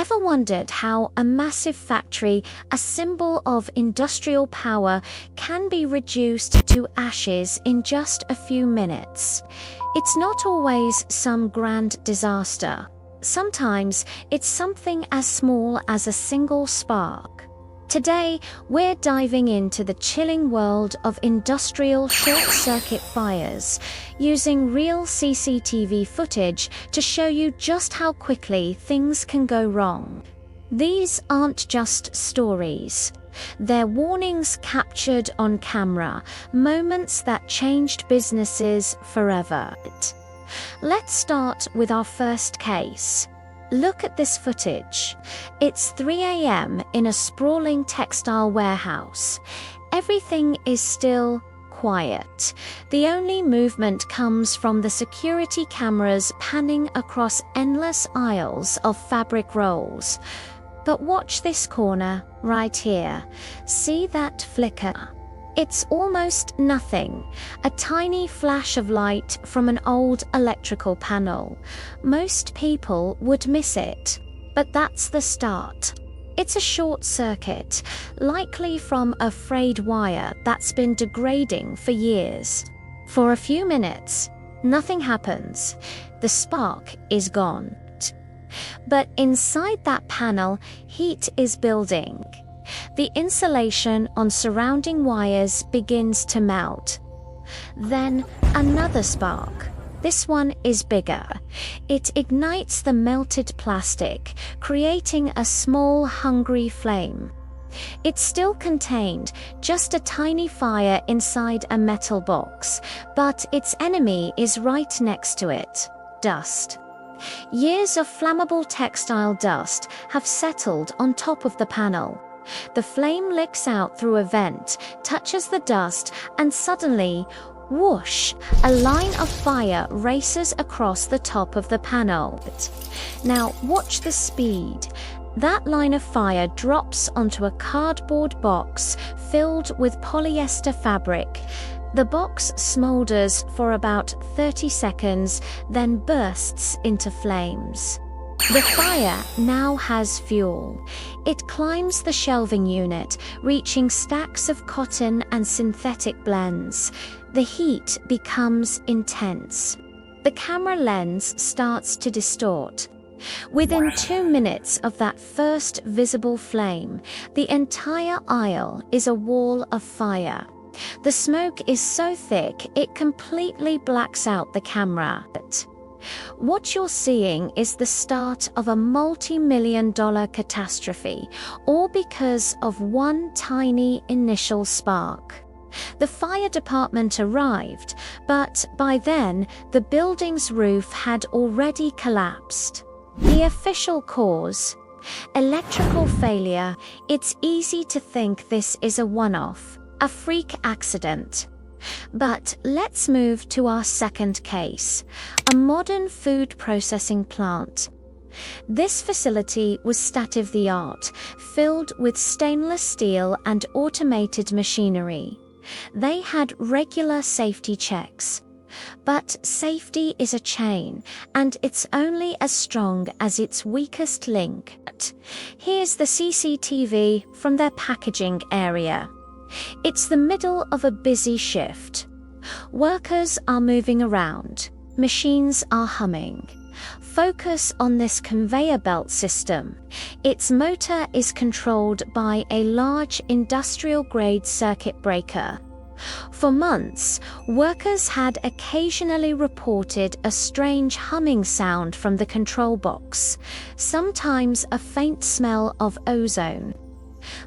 Ever wondered how a massive factory, a symbol of industrial power, can be reduced to ashes in just a few minutes? It's not always some grand disaster. Sometimes it's something as small as a single spark. Today, we're diving into the chilling world of industrial short-circuit fires, using real CCTV footage to show you just how quickly things can go wrong. These aren't just stories. They're warnings captured on camera, moments that changed businesses forever. Let's start with our first case. Look at this footage. It's 3 a.m. in a sprawling textile warehouse. Everything is still quiet. The only movement comes from the security cameras panning across endless aisles of fabric rolls. But watch this corner, right here. See that flicker? It's almost nothing, a tiny flash of light from an old electrical panel. Most people would miss it, but that's the start. It's a short circuit, likely from a frayed wire that's been degrading for years. For a few minutes, nothing happens. The spark is gone. But inside that panel, heat is building. The insulation on surrounding wires begins to melt. Then another spark. This one is bigger. It ignites the melted plastic, creating a small, hungry flame. It's still contained, just a tiny fire inside a metal box, but its enemy is right next to it: dust. Years of flammable textile dust have settled on top of the panel. The flame licks out through a vent, touches the dust, and suddenly, whoosh, a line of fire races across the top of the panel. Now watch the speed. That line of fire drops onto a cardboard box filled with polyester fabric. The box smolders for about 30 seconds, then bursts into flames. The fire now has fuel. It climbs the shelving unit, reaching stacks of cotton and synthetic blends. The heat becomes intense. The camera lens starts to distort. Within 2 minutes of that first visible flame, the entire aisle is a wall of fire. The smoke is so thick it completely blacks out the camera. What you're seeing is the start of a multi-million-dollar catastrophe, all because of one tiny initial spark. The fire department arrived, but by then, the building's roof had already collapsed. The official cause: electrical failure. It's easy to think this is a one-off, a freak accident. But let's move to our second case, a modern food processing plant. This facility was state-of-the-art, filled with stainless steel and automated machinery. They had regular safety checks. But safety is a chain, and it's only as strong as its weakest link. Here's the CCTV from their packaging area. It's the middle of a busy shift. Workers are moving around. Machines are humming. Focus on this conveyor belt system. Its motor is controlled by a large industrial-grade circuit breaker. For months, workers had occasionally reported a strange humming sound from the control box, sometimes a faint smell of ozone.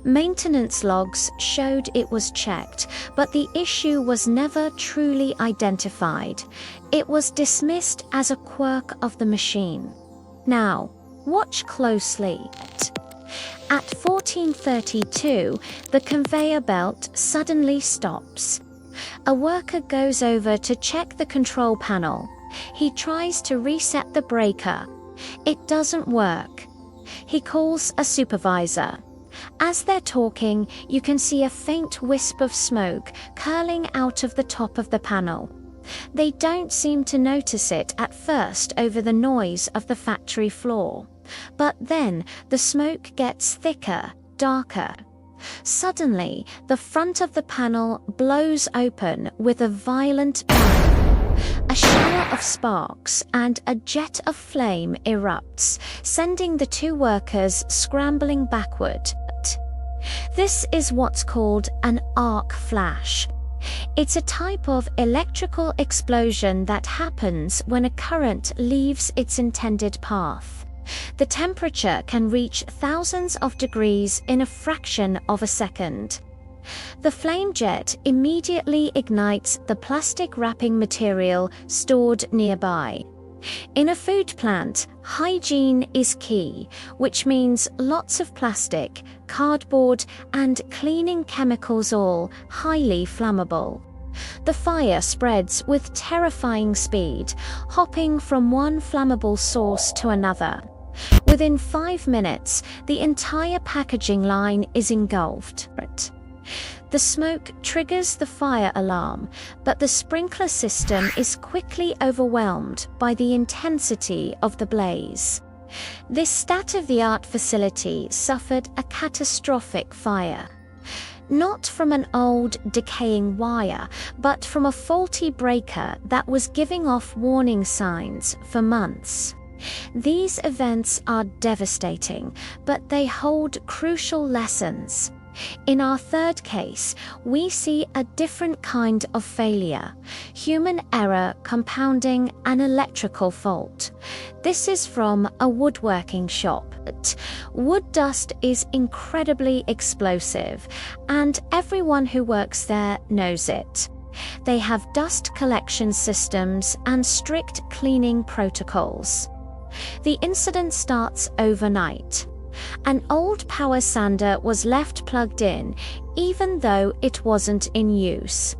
Maintenance logs showed it was checked, but the issue was never truly identified. It was dismissed as a quirk of the machine. Now, watch closely. At 14:32, the conveyor belt suddenly stops. A worker goes over to check the control panel. He tries to reset the breaker. It doesn't work. He calls a supervisor. As they're talking, you can see a faint wisp of smoke curling out of the top of the panel. They don't seem to notice it at first over the noise of the factory floor. But then the smoke gets thicker, darker. Suddenly, the front of the panel blows open with a violent bang. A shower of sparks and a jet of flame erupts, sending the two workers scrambling backward. This is what's called an arc flash. It's a type of electrical explosion that happens when a current leaves its intended path. The temperature can reach thousands of degrees in a fraction of a second. The flame jet immediately ignites the plastic wrapping material stored nearby. In a food plant, hygiene is key, which means lots of plastic, cardboard, and cleaning chemicals, all highly flammable. The fire spreads with terrifying speed, hopping from one flammable source to another. Within 5 minutes, the entire packaging line is engulfed. The smoke triggers the fire alarm, but the sprinkler system is quickly overwhelmed by the intensity of the blaze. This state-of-the-art facility suffered a catastrophic fire. Not from an old, decaying wire, but from a faulty breaker that was giving off warning signs for months. These events are devastating, but they hold crucial lessons. In our third case, we see a different kind of failure: human error compounding an electrical fault. This is from a woodworking shop. Wood dust is incredibly explosive, and everyone who works there knows it. They have dust collection systems and strict cleaning protocols. The incident starts overnight. An old power sander was left plugged in, even though it wasn't in use.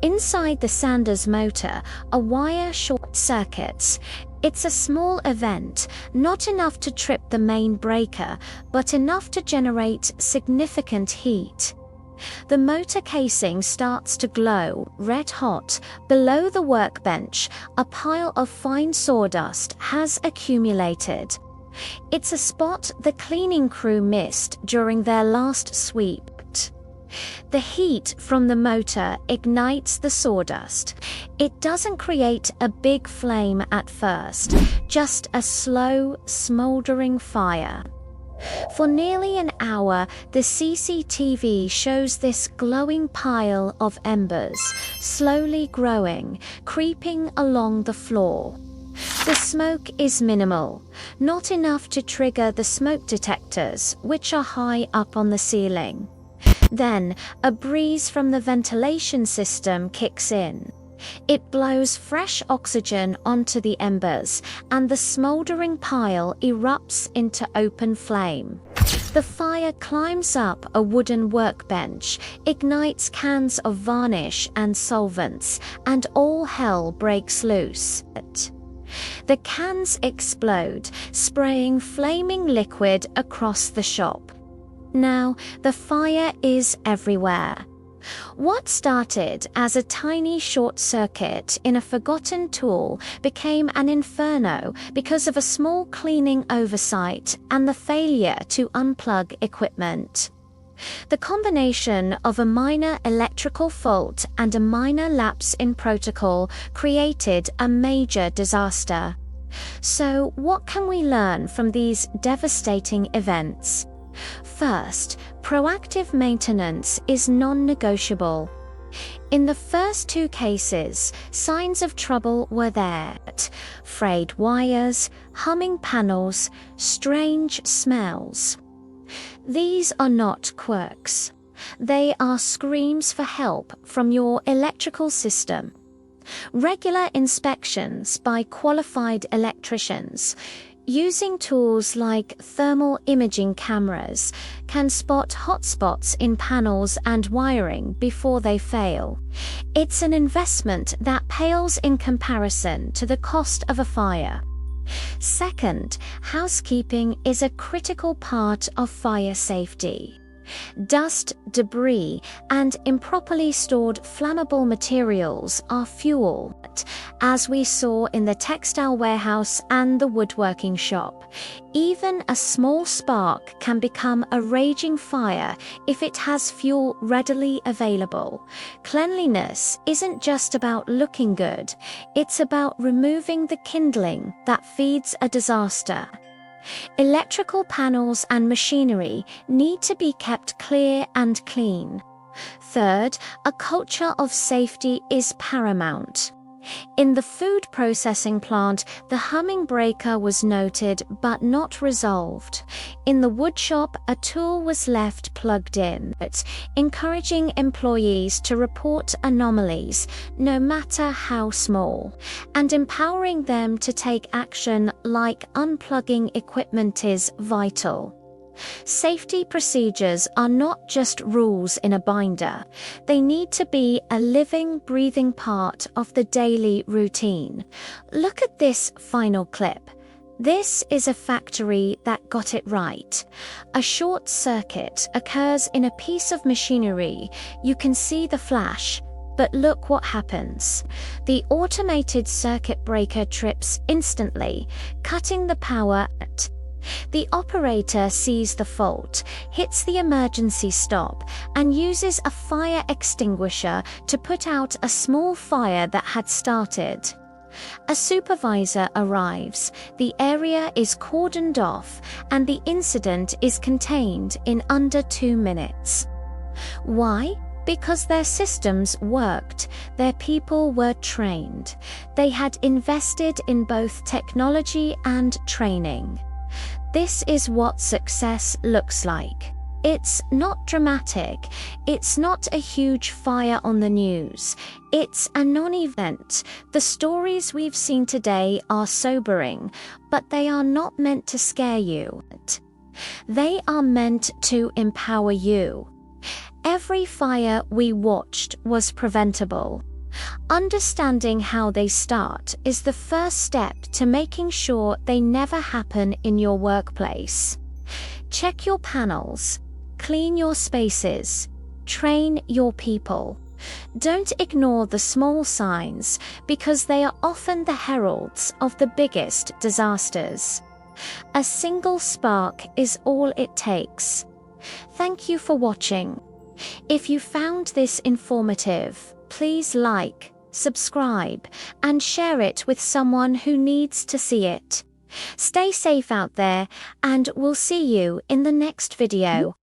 Inside the sander's motor, a wire short circuits. It's a small event, not enough to trip the main breaker, but enough to generate significant heat. The motor casing starts to glow red hot. Below the workbench, a pile of fine sawdust has accumulated. It's a spot the cleaning crew missed during their last sweep. The heat from the motor ignites the sawdust. It doesn't create a big flame at first, just a slow, smoldering fire. For nearly an hour, the CCTV shows this glowing pile of embers, slowly growing, creeping along the floor. The smoke is minimal, not enough to trigger the smoke detectors, which are high up on the ceiling. Then, a breeze from the ventilation system kicks in. It blows fresh oxygen onto the embers, and the smoldering pile erupts into open flame. The fire climbs up a wooden workbench, ignites cans of varnish and solvents, and all hell breaks loose. The cans explode, spraying flaming liquid across the shop. Now, the fire is everywhere. What started as a tiny short circuit in a forgotten tool became an inferno because of a small cleaning oversight and the failure to unplug equipment. The combination of a minor electrical fault and a minor lapse in protocol created a major disaster. So, what can we learn from these devastating events? First, proactive maintenance is non-negotiable. In the first two cases, signs of trouble were there: frayed wires, humming panels, strange smells. These are not quirks. They are screams for help from your electrical system. Regular inspections by qualified electricians, using tools like thermal imaging cameras, can spot hotspots in panels and wiring before they fail. It's an investment that pales in comparison to the cost of a fire. Second, housekeeping is a critical part of fire safety. Dust, debris, and improperly stored flammable materials are fuel. escalate, as we saw in the textile warehouse and the woodworking shop. Even a small spark can become a raging fire if it has fuel readily available. Cleanliness isn't just about looking good, it's about removing the kindling that feeds a disaster. Electrical panels and machinery need to be kept clear and clean. Third, a culture of safety is paramount. In the food processing plant, the humming breaker was noted but not resolved. In the woodshop, a tool was left plugged in, encouraging employees to report anomalies, no matter how small, and empowering them to take action like unplugging equipment is vital. Safety procedures are not just rules in a binder. They need to be a living, breathing part of the daily routine. Look at this final clip. This is a factory that got it right. A short circuit occurs in a piece of machinery. You can see the flash. But look what happens. The automated circuit breaker trips instantly, cutting the power. The operator sees the fault, hits the emergency stop, and uses a fire extinguisher to put out a small fire that had started. A supervisor arrives, the area is cordoned off, and the incident is contained in under 2 minutes. Why? Because their systems worked, their people were trained. They had invested in both technology and training. This is what success looks like. It's not dramatic. It's not a huge fire on the news. It's a non-event. The stories we've seen today are sobering, but they are not meant to scare you. They are meant to empower you. Every fire we watched was preventable. Understanding how they start is the first step to making sure they never happen in your workplace. Check your panels, clean your spaces, train your people. Don't ignore the small signs because they are often the heralds of the biggest disasters. A single spark is all it takes. Thank you for watching. If you found this informative, please like, subscribe, and share it with someone who needs to see it. Stay safe out there, and we'll see you in the next video.